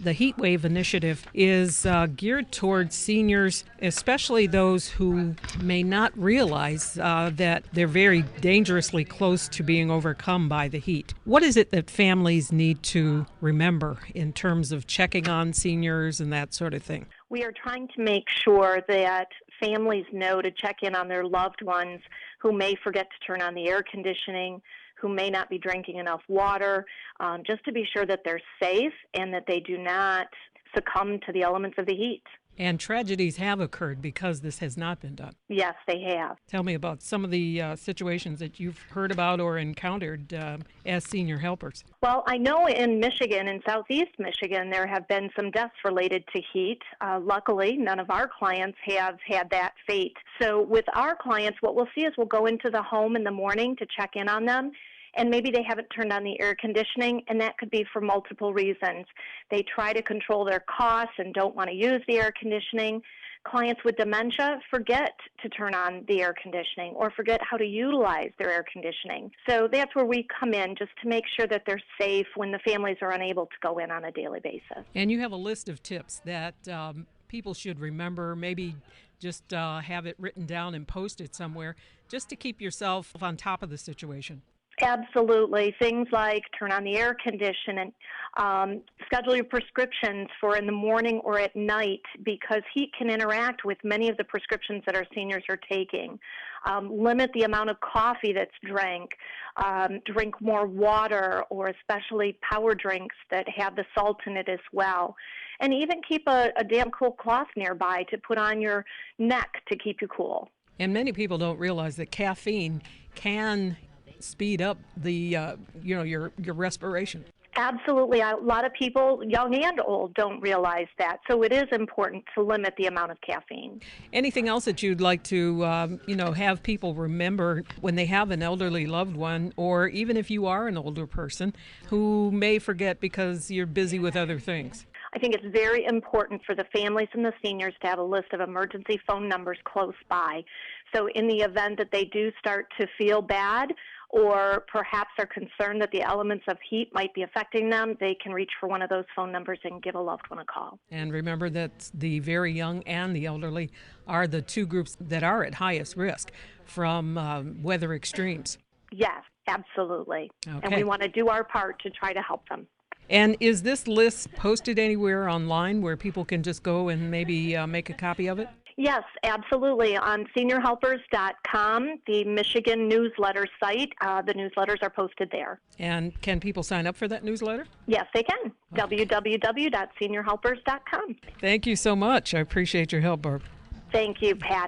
The Heat Wave Initiative is geared towards seniors, especially those who may not realize that they're very dangerously close to being overcome by the heat. What is it that families need to remember in terms of checking on seniors and that sort of thing? We are trying to make sure that families know to check in on their loved ones who may forget to turn on the air conditioning, who may not be drinking enough water, just to be sure that they're safe and that they do not succumb to the elements of the heat. And tragedies have occurred because this has not been done. Yes, they have. Tell me about some of the situations that you've heard about or encountered as senior helpers. Well, I know in Michigan, in southeast Michigan, there have been some deaths related to heat. Luckily, none of our clients have had that fate. So with our clients, what we'll see is we'll go into the home in the morning to check in on them. And maybe they haven't turned on the air conditioning, and that could be for multiple reasons. They try to control their costs and don't want to use the air conditioning. Clients with dementia forget to turn on the air conditioning or forget how to utilize their air conditioning. So that's where we come in, just to make sure that they're safe when the families are unable to go in on a daily basis. And you have a list of tips that people should remember, maybe just have it written down and post it somewhere, just to keep yourself on top of the situation. Absolutely. Things like turn on the air conditioning, schedule your prescriptions for in the morning or at night, because heat can interact with many of the prescriptions that our seniors are taking. Limit the amount of coffee that's drank. Drink more water, or especially power drinks that have the salt in it as well. And even keep a damp, cool cloth nearby to put on your neck to keep you cool. And many people don't realize that caffeine can speed up the your respiration. Absolutely. A lot of people, young and old, don't realize that. So it is important to limit the amount of caffeine. Anything else that you'd like to have people remember when they have an elderly loved one, or even if you are an older person who may forget because you're busy with other things? I think it's very important for the families and the seniors to have a list of emergency phone numbers close by. So in the event that they do start to feel bad, or perhaps are concerned that the elements of heat might be affecting them, they can reach for one of those phone numbers and give a loved one a call. And remember that the very young and the elderly are the two groups that are at highest risk from weather extremes. Yes, absolutely. Okay. And we want to do our part to try to help them. And is this list posted anywhere online where people can just go and maybe make a copy of it? Yes, absolutely. On seniorhelpers.com, the Michigan newsletter site, the newsletters are posted there. And can people sign up for that newsletter? Yes, they can. Okay. www.seniorhelpers.com. Thank you so much. I appreciate your help, Barb. Thank you, Pat.